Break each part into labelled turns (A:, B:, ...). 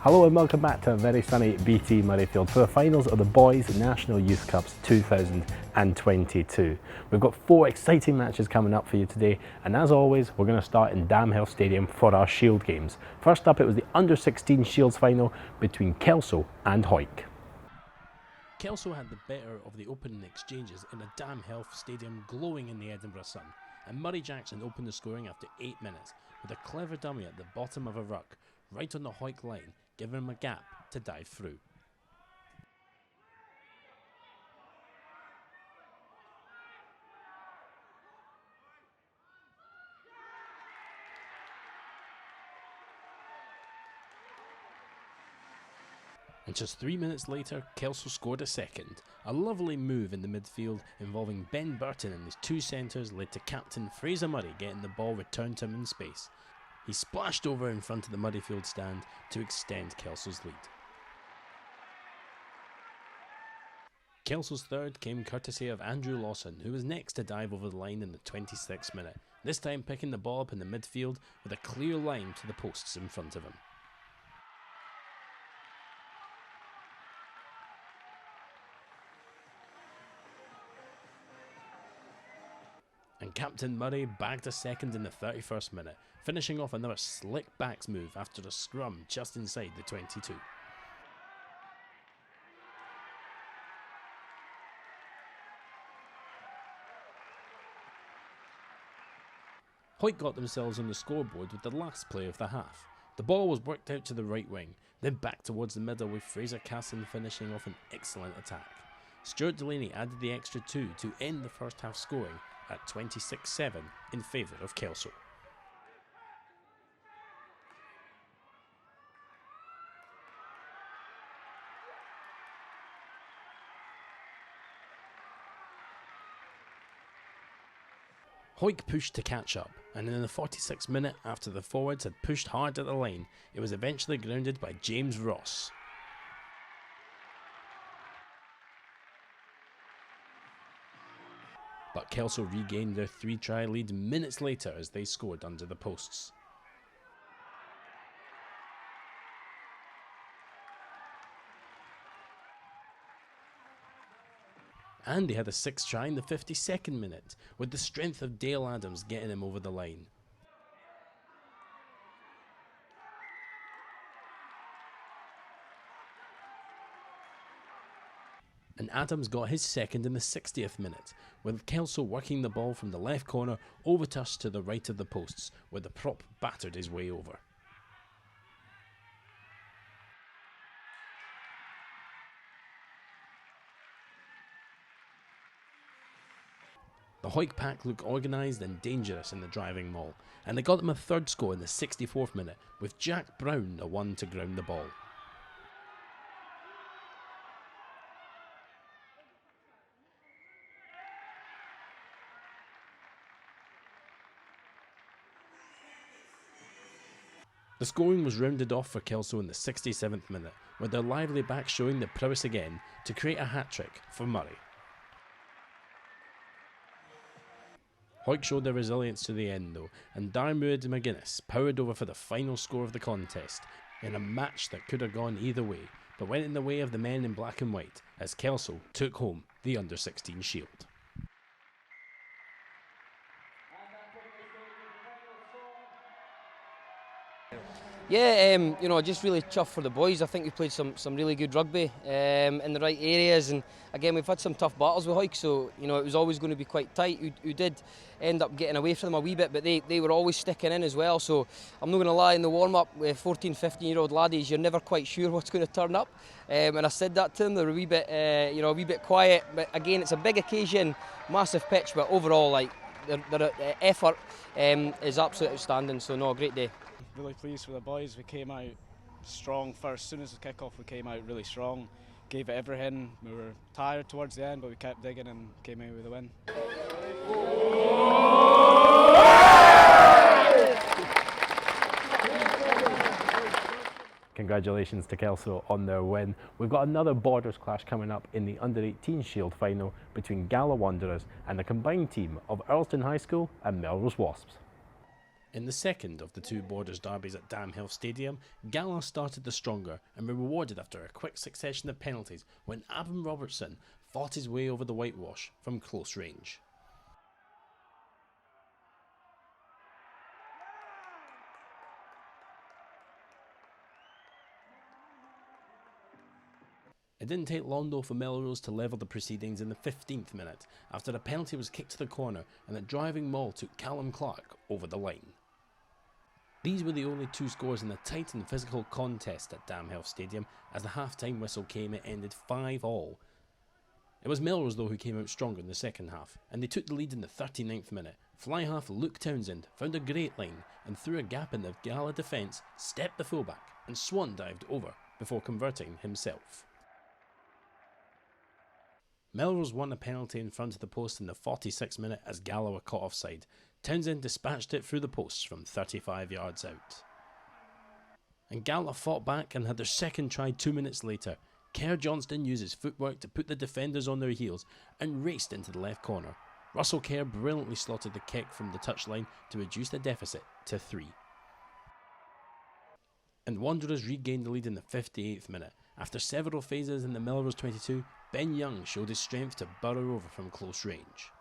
A: Hello and welcome back to a very sunny BT Murrayfield for the finals of the Boys National Youth Cups 2022. We've got 4 exciting matches coming up for you today, and as always we're going to start in Damhill Stadium for our Shield games. First up, it was the Under-16 Shields final between Kelso and Hawick.
B: Kelso had the better of the opening exchanges in a Damhill Stadium glowing in the Edinburgh sun, and Murray Jackson opened the scoring after 8 minutes with a clever dummy at the bottom of a ruck, right on the Hawick line, giving him a gap to dive through. And just 3 minutes later, Kelso scored a second. A lovely move in the midfield involving Ben Burton and his 2 centres led to captain Fraser Murray getting the ball returned to him in space. He splashed over in front of the Murrayfield stand to extend Kelso's lead. Kelso's third came courtesy of Andrew Lawson, who was next to dive over the line in the 26th minute, this time picking the ball up in the midfield with a clear line to the posts in front of him. And Captain Murray bagged a second in the 31st minute, finishing off another slick backs move after a scrum just inside the 22. Hawick got themselves on the scoreboard with the last play of the half. The ball was worked out to the right wing, then back towards the middle with Fraser Casson finishing off an excellent attack. Stuart Delaney added the extra 2 to end the first half scoring at 26-7 in favour of Kelso. Hawick pushed to catch up, and in the 46th minute, after the forwards had pushed hard at the line, it was eventually grounded by James Ross. But Kelso regained their 3-try lead minutes later as they scored under the posts. And he had a 6th try in the 52nd minute, with the strength of Dale Adams getting him over the line. And Adams got his second in the 60th minute, with Kelso working the ball from the left corner over to us to the right of the posts, where the prop battered his way over. The Hawick pack looked organised and dangerous in the driving maul, and they got them a 3rd score in the 64th minute, with Jack Brown the one to ground the ball. The scoring was rounded off for Kelso in the 67th minute, with their lively back showing their prowess again to create a hat-trick for Murray. Hawick showed their resilience to the end though, and Boroughmuir McGuinness powered over for the final score of the contest, in a match that could have gone either way, but went in the way of the men in black and white, as Kelso took home the Under-16 Shield.
C: Yeah, just really chuffed for the boys. I think we played some really good rugby in the right areas, and again we've had some tough battles with Hawick, so it was always going to be quite tight. We did end up getting away from them a wee bit, but they were always sticking in as well. So I'm not going to lie, in the warm-up with 14, 15-year-old laddies, you're never quite sure what's going to turn up. And I said that to them. They're a wee bit quiet, but again it's a big occasion, massive pitch, but overall their effort is absolutely outstanding. So no, great day.
D: Really pleased with the boys. We came out strong first. As soon as the kick-off we came out really strong, gave it everything. We were tired towards the end, but we kept digging and came out with a win.
A: Congratulations to Kelso on their win. We've got another Borders clash coming up in the Under-18 Shield final between Gala Wanderers and the combined team of Earlston High School and Melrose Wasps.
B: In the second of the two Borders derbies at Damhill Stadium, Gala started the stronger and were rewarded after a quick succession of penalties when Abram Robertson fought his way over the whitewash from close range. It didn't take long though for Melrose to level the proceedings in the 15th minute after a penalty was kicked to the corner and a driving maul took Callum Clark over the line. These were the only two scores in a tight and physical contest at Damhill Stadium. As the half-time whistle came, it ended 5-5. It was Melrose though who came out stronger in the second half, and they took the lead in the 39th minute. Fly half Luke Townsend found a great line and through a gap in the Gala defence, stepped the fullback and swan dived over before converting himself. Melrose won a penalty in front of the post in the 46th minute as Gala were caught offside. Townsend dispatched it through the posts from 35 yards out. And Gala fought back and had their second try 2 minutes later. Kerr Johnston used his footwork to put the defenders on their heels and raced into the left corner. Russell Kerr brilliantly slotted the kick from the touchline to reduce the deficit to 3. And Wanderers regained the lead in the 58th minute. After several phases in the Melrose 22, Ben Young showed his strength to burrow over from close range.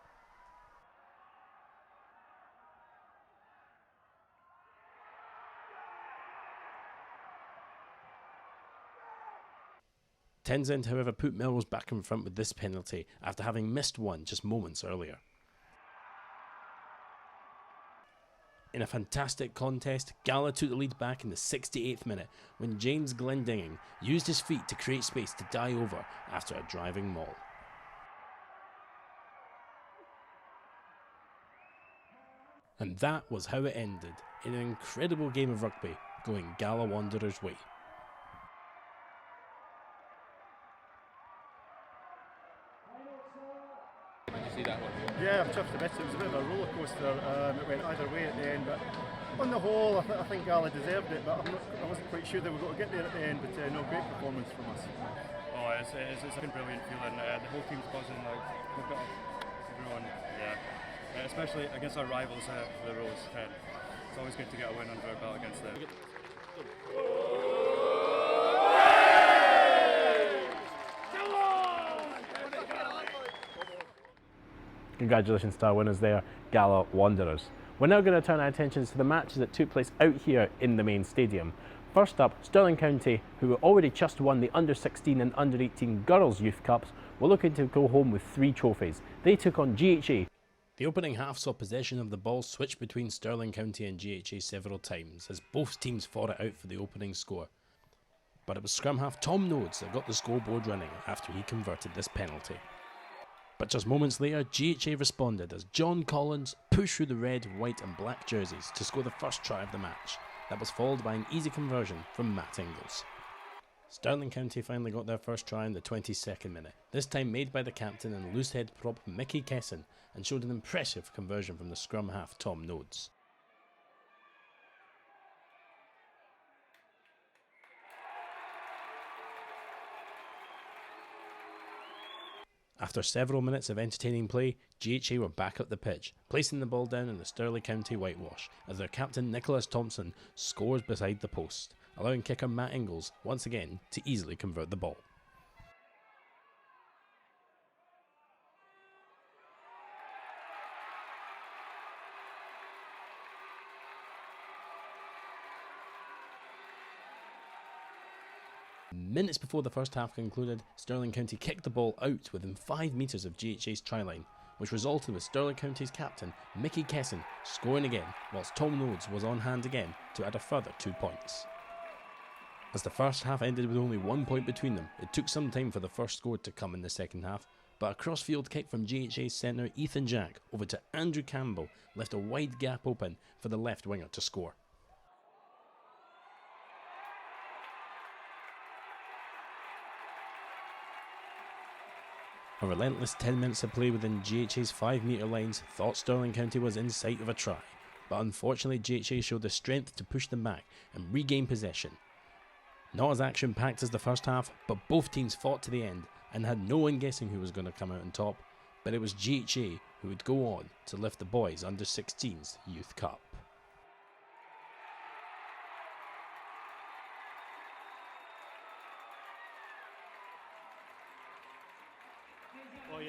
B: Townsend, however, put Melrose back in front with this penalty after having missed one just moments earlier. In a fantastic contest, Gala took the lead back in the 68th minute when James Glendinning used his feet to create space to die over after a driving maul. And that was how it ended, in an incredible game of rugby, going Gala Wanderers' way.
E: Yeah, I'm chuffed a bit. It was a bit of a roller coaster. It went either way at the end, but on the whole, I think Gala deserved it. But I wasn't quite sure they were going to get there at the end. But no, great performance from us.
F: Oh, it's a brilliant feeling. The whole team's buzzing. We've got everyone. Yeah, especially against our rivals, the Rose. It's always good to get a win under our belt against them.
A: Congratulations to our winners there, Gala Wanderers. We're now going to turn our attentions to the matches that took place out here in the main stadium. First up, Stirling County, who had already just won the Under-16 and Under-18 Girls Youth Cups, were looking to go home with 3 trophies. They took on GHA.
B: The opening half saw possession of the ball switch between Stirling County and GHA several times as both teams fought it out for the opening score. But it was scrum half Tom Nodes that got the scoreboard running after he converted this penalty. But just moments later, GHA responded as John Collins pushed through the red, white and black jerseys to score the first try of the match. That was followed by an easy conversion from Matt Ingalls. Stirling County finally got their first try in the 22nd minute, this time made by the captain and loosehead prop Mickey Kesson, and showed an impressive conversion from the scrum half Tom Nodes. After several minutes of entertaining play, GHA were back up the pitch, placing the ball down in the Stirling County whitewash as their captain Nicholas Thompson scores beside the post, allowing kicker Matt Ingalls once again to easily convert the ball. Minutes before the first half concluded, Stirling County kicked the ball out within 5 metres of GHA's try line, which resulted with Stirling County's captain Mickey Kesson scoring again, whilst Tom Nodes was on hand again to add a further 2 points. As the first half ended with only 1 point between them, it took some time for the first score to come in the second half, but a cross-field kick from GHA's centre Ethan Jack over to Andrew Campbell left a wide gap open for the left winger to score. A relentless 10 minutes of play within GHA's 5 metre lines thought Stirling County was in sight of a try, but unfortunately GHA showed the strength to push them back and regain possession. Not as action packed as the first half, but both teams fought to the end and had no one guessing who was going to come out on top, but it was GHA who would go on to lift the boys Under-16's Youth Cup.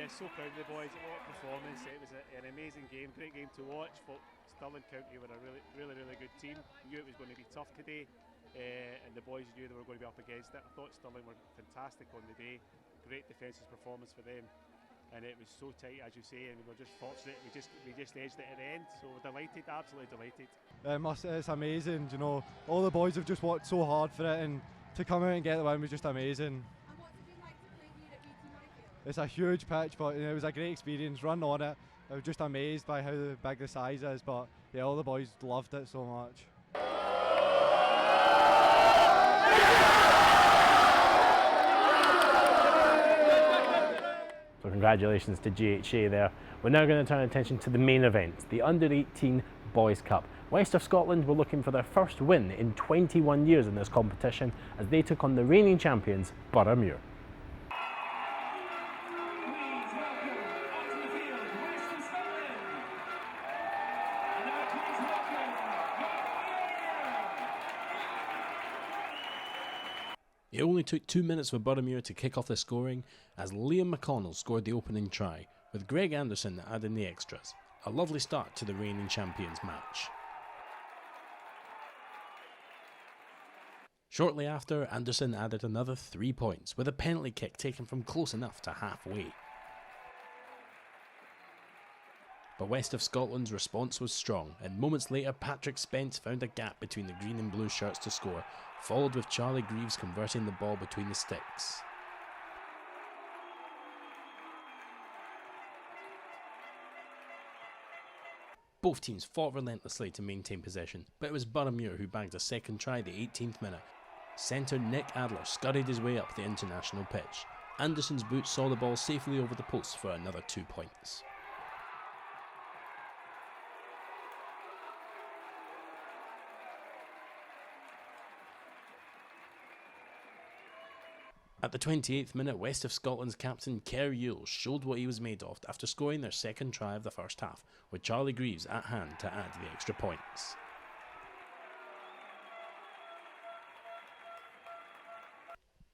F: So proud of the boys. What a performance! It was an amazing game, great game to watch. Thought Stirling County were a really good team. We knew it was going to be tough today, and the boys knew they were going to be up against it. I thought Stirling were fantastic on the day. Great defensive performance for them, and it was so tight, as you say, and we were just fortunate. We just edged it at the end. So we're delighted, absolutely delighted.
G: It's amazing. You know, all the boys have just worked so hard for it, and to come out and get the win was just amazing. It's a huge pitch, but it was a great experience. Run on it. I was just amazed by how big the size is, but yeah, all the boys loved it so much.
A: So congratulations to GHA there. We're now going to turn attention to the main event, the Under-18 Boys Cup. West of Scotland were looking for their first win in 21 years in this competition as they took on the reigning champions, Boroughmuir.
B: It only took 2 minutes for Boroughmuir to kick off the scoring as Liam McConnell scored the opening try, with Greg Anderson adding the extras. A lovely start to the reigning champions match. Shortly after, Anderson added another 3 points, with a penalty kick taken from close enough to halfway. But West of Scotland's response was strong, and moments later Patrick Spence found a gap between the green and blue shirts to score, followed with Charlie Greaves converting the ball between the sticks. Both teams fought relentlessly to maintain possession, but it was Boroughmuir who bagged a second try the 18th minute. Centre Nick Adler scurried his way up the international pitch. Anderson's boot saw the ball safely over the post for another 2 points. At the 28th minute, West of Scotland's captain Kerr Yule showed what he was made of after scoring their second try of the first half, with Charlie Greaves at hand to add the extra points.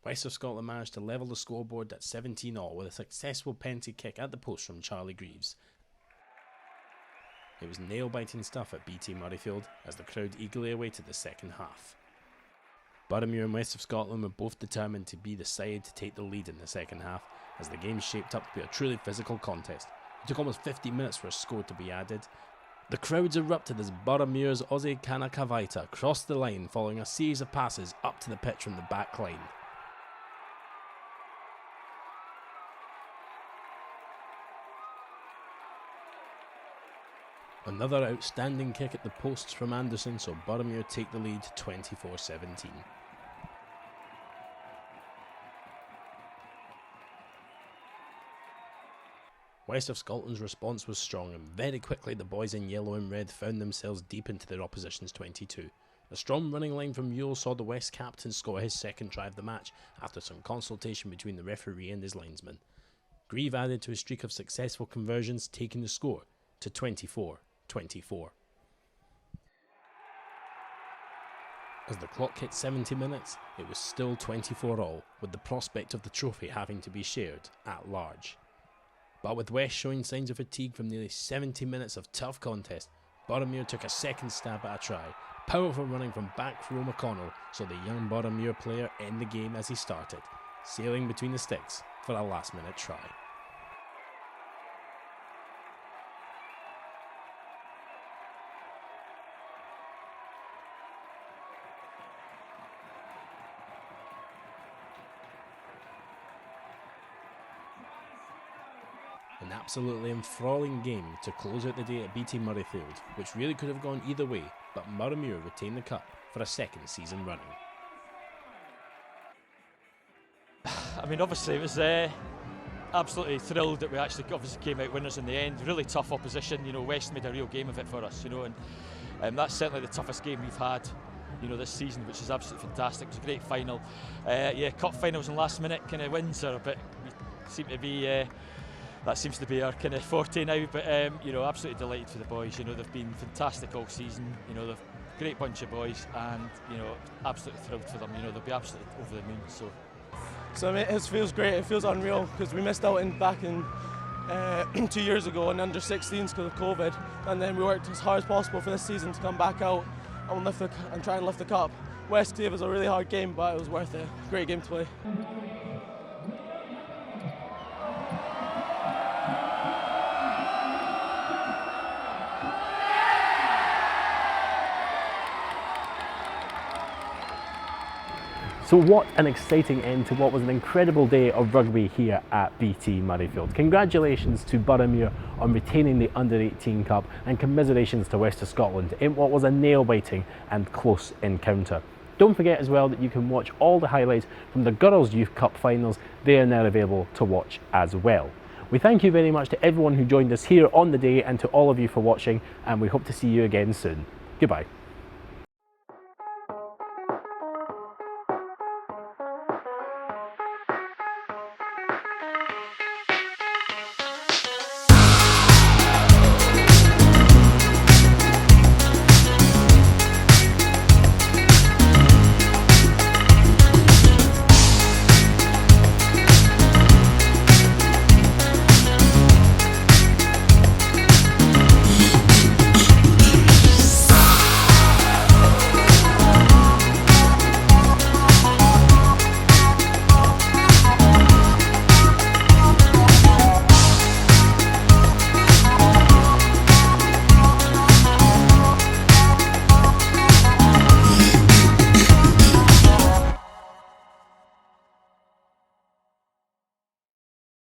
B: West of Scotland managed to level the scoreboard at 17-all with a successful penalty kick at the post from Charlie Greaves. It was nail-biting stuff at BT Murrayfield as the crowd eagerly awaited the second half. Boroughmuir and West of Scotland were both determined to be the side to take the lead in the second half, as the game shaped up to be a truly physical contest. It took almost 50 minutes for a score to be added. The crowds erupted as Boroughmuir's Ozzy Kanakavaita crossed the line following a series of passes up to the pitch from the back line. Another outstanding kick at the posts from Anderson saw Boroughmuir take the lead 24-17. West of Scotland's response was strong, and very quickly the boys in yellow and red found themselves deep into their opposition's 22. A strong running line from Yule saw the West captain score his second try of the match after some consultation between the referee and his linesman. Grieve added to a streak of successful conversions, taking the score to 24-24. As the clock hit 70 minutes, it was still 24-all, with the prospect of the trophy having to be shared at large. But with West showing signs of fatigue from nearly 70 minutes of tough contest, Boroughmuir took a second stab at a try. Powerful running from back row McConnell saw the young Boroughmuir player end the game as he started, sailing between the sticks for a last-minute try. An absolutely enthralling game to close out the day at BT Murrayfield, which really could have gone either way, but Boroughmuir retained the cup for a second season running.
H: I mean, obviously it was absolutely thrilled that we actually obviously came out winners in the end. Really tough opposition, you know, West made a real game of it for us, you know, and that's certainly the toughest game we've had, you know, this season, which is absolutely fantastic. It was a great final. Cup finals and last minute kind of wins are a bit, seem to be that seems to be our kind of forte now, but you know, absolutely delighted for the boys. You know, they've been fantastic all season. You know, they're a great bunch of boys, and you know, absolutely thrilled for them. You know, they'll be absolutely over the moon. So
I: I mean, it feels great. It feels unreal because we missed out back in 2 years ago in under 16s because of COVID, and then we worked as hard as possible for this season to come back out and try and lift the cup. West gave us a really hard game, but it was worth it. Great game to play.
A: So what an exciting end to what was an incredible day of rugby here at BT Murrayfield. Congratulations to Boroughmuir on retaining the Under-18 Cup, and commiserations to West of Scotland in what was a nail-biting and close encounter. Don't forget as well that you can watch all the highlights from the Girls' Youth Cup finals. They are now available to watch as well. We thank you very much to everyone who joined us here on the day, and to all of you for watching, and we hope to see you again soon. Goodbye.